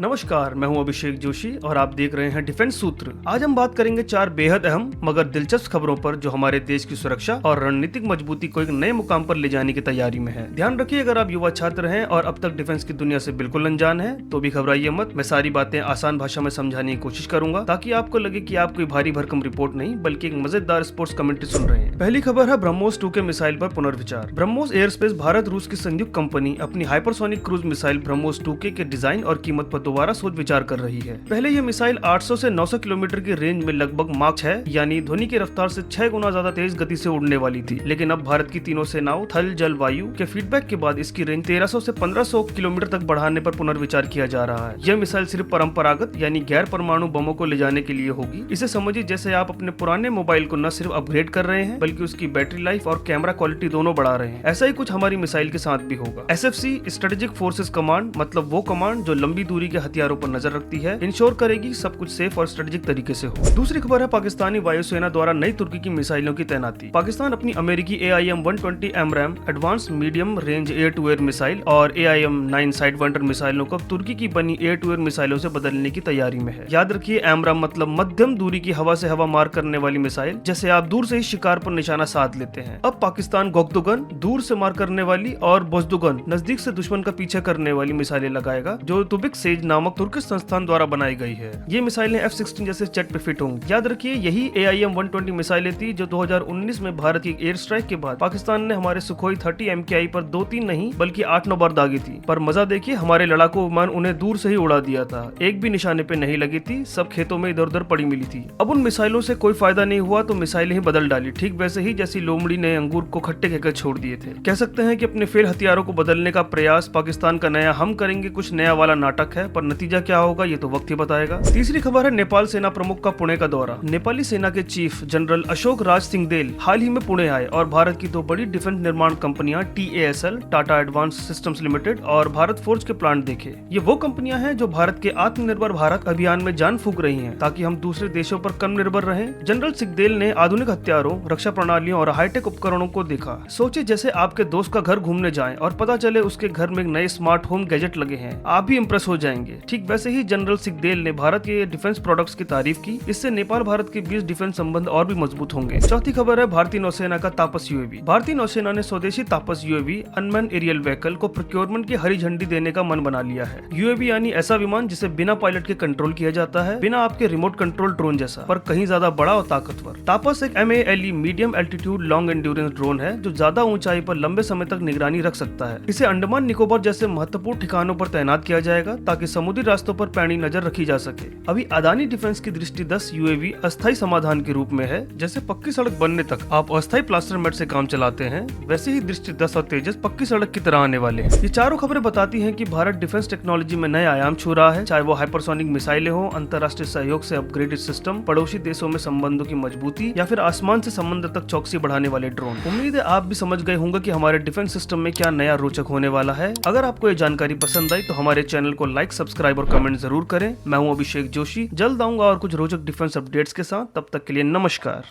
नमस्कार, मैं हूं अभिषेक जोशी और आप देख रहे हैं डिफेंस सूत्र। आज हम बात करेंगे 4 बेहद अहम मगर दिलचस्प खबरों पर जो हमारे देश की सुरक्षा और रणनीतिक मजबूती को एक नए मुकाम पर ले जाने की तैयारी में है। ध्यान रखिए, अगर आप युवा छात्र हैं और अब तक डिफेंस की दुनिया से बिल्कुल अनजान हैं, तो भी घबराइए मत। मैं सारी बातें आसान भाषा में समझाने की कोशिश करूंगा ताकि आपको लगे कि आप कोई भारी भरकम रिपोर्ट नहीं बल्कि एक मजेदार स्पोर्ट्स कमेंट्री सुन रहे हैं। पहली खबर है ब्रह्मोस 2 के मिसाइल पर पुनर्विचार। ब्रह्मोस एयरस्पेस भारत रूस की संयुक्त कंपनी अपनी hypersonic cruise missile BrahMos 2K के डिजाइन और कीमत पर दोबारा सोच विचार कर रही है। पहले ये मिसाइल 800 से 900 किलोमीटर की रेंज में लगभग माक 6 यानी ध्वनि की रफ्तार से 6 गुना ज्यादा तेज गति से उड़ने वाली थी, लेकिन अब भारत की तीनों सेनाओं थल जल वायु के फीडबैक के बाद इसकी रेंज 1300 से 1500 किलोमीटर तक बढ़ाने पर पुनर्विचार किया जा रहा है। यह मिसाइल सिर्फ परंपरागत यानी गैर परमाणु बमों को ले जाने के लिए होगी। इसे समझिए जैसे आप अपने पुराने मोबाइल को न सिर्फ अपग्रेड कर रहे हैं बल्कि उसकी बैटरी लाइफ और कैमरा क्वालिटी दोनों बढ़ा रहे हैं। ऐसा ही कुछ हमारी मिसाइल के साथ भी होगा। SFC स्ट्रेटेजिक फोर्सेस कमांड मतलब वो कमांड जो लंबी दूरी के हथियारों पर नजर रखती है, इंश्योर करेगी सब कुछ सेफ और स्ट्रेटेजिक तरीके से हो। दूसरी खबर है पाकिस्तानी वायुसेना द्वारा नई तुर्की की मिसाइलों की तैनाती। पाकिस्तान अपनी अमेरिकी AIM-120 AMRAAM advance medium range air to air missile और AIM-9 साइडविंडर मिसाइलों को तुर्की की बनी एयर टू एयर मिसाइलों से बदलने की तैयारी में है। याद रखिए, AMRAAM मतलब मध्यम दूरी की हवा से हवा मार करने वाली मिसाइल, जैसे आप दूर से ही शिकार पर निशाना साध लेते हैं। अब पाकिस्तान गोक्तुगन दूर से मार करने वाली और बोजदुगन नजदीक से दुश्मन का पीछा करने वाली मिसाइलें लगाएगा, जो तुबिक सेज नामक तुर्किश संस्थान द्वारा बनाई गई है। ये मिसाइलें F-16 जैसे जेट पे फिट होंगी। याद रखिए, यही AIM-120 मिसाइलें थी जो 2019 में भारत की एयर स्ट्राइक के बाद पाकिस्तान ने हमारे सुखोई 30 MKI पर 2-3 नहीं बल्कि 8-9 बार दागी थी। पर मजा देखिए, हमारे लड़ाकू विमान उन्हें दूर से ही उड़ा दिया था, एक भी निशाने पे नहीं लगी थी, सब खेतों में इधर उधर पड़ी मिली थी। अब उन मिसाइलों से कोई फायदा नहीं हुआ तो मिसाइलें ही बदल डाली, ठीक वैसे ही जैसी लोमड़ी ने अंगूर को खट्टे कहकर छोड़ दिए थे। कह सकते हैं कि अपने फेल हथियारों को बदलने का प्रयास पाकिस्तान का नया हम करेंगे कुछ नया वाला नाटक है, पर नतीजा क्या होगा ये तो वक्त ही बताएगा। तीसरी खबर है नेपाल सेना प्रमुख का पुणे का दौरा। नेपाली सेना के चीफ जनरल अशोक राज सिंहदेल हाल ही में पुणे आए और भारत की 2 बड़ी डिफेंस निर्माण कंपनियां TASL Tata advance systems limited और भारत फोर्ज के प्लांट देखे। ये वो कंपनियां हैं जो भारत के आत्मनिर्भर भारत अभियान में जान फूंक रही हैं ताकि हम दूसरे देशों पर कम निर्भर रहें। जनरल सिंहदेल ने आधुनिक हथियारों, रक्षा प्रणालियों और हाईटेक उपकरणों को देखा। सोचिए जैसे आपके दोस्त का घर घूमने जाएं और पता चले उसके घर में नए स्मार्ट होम गैजेट लगे हैं, आप भी इंप्रेस हो जाएंगे। ठीक वैसे ही जनरल सिंहदेल ने भारत के डिफेंस प्रोडक्ट्स की तारीफ की। इससे नेपाल भारत के बीच डिफेंस संबंध और भी मजबूत होंगे। चौथी खबर है भारतीय नौसेना का तापस UAV। भारतीय नौसेना ने स्वदेशी तापस UAV अनमैन एरियल व्हीकल को प्रोक्योरमेंट की हरी झंडी देने का मन बना लिया है। UAV यानी ऐसा विमान जिसे बिना पायलट के कंट्रोल किया जाता है, बिना आपके रिमोट कंट्रोल ड्रोन जैसा, पर कहीं ज्यादा बड़ा और ताकतवर। तापस एक MALE medium altitude long endurance drone है जो ज्यादा ऊंचाई पर लंबे समय तक निगरानी रख सकता है। इसे अंडमान निकोबार जैसे महत्वपूर्ण ठिकानों पर तैनात किया जाएगा ताकि समुद्री रास्तों पर पैनी नजर रखी जा सके। अभी अदानी डिफेंस की दृष्टि 10 UAV अस्थायी समाधान के रूप में है। जैसे पक्की सड़क बनने तक आप अस्थायी प्लास्टर मेट से काम चलाते हैं, वैसे ही दृष्टि 10 और तेजस पक्की सड़क की तरह आने वाले हैं। ये चारों खबरें बताती हैं कि भारत डिफेंस टेक्नोलॉजी में नए आयाम छू रहा है, चाहे वो हाइपरसोनिक मिसाइलें हो, अंतर्राष्ट्रीय सहयोग से अपग्रेडेड सिस्टम, पड़ोसी देशों में संबंधों की मजबूती या फिर आसमान से समंदर तक चौकसी बढ़ाने वाले ड्रोन। उम्मीद है आप भी समझ गए होंगे कि हमारे डिफेंस सिस्टम में क्या नया रोचक होने वाला है। अगर आपको ये जानकारी पसंद आई तो हमारे चैनल को लाइक, सब्सक्राइब और कमेंट जरूर करें। मैं हूं अभिषेक जोशी, जल्द आऊंगा और कुछ रोचक डिफेंस अपडेट्स के साथ। तब तक के लिए नमस्कार।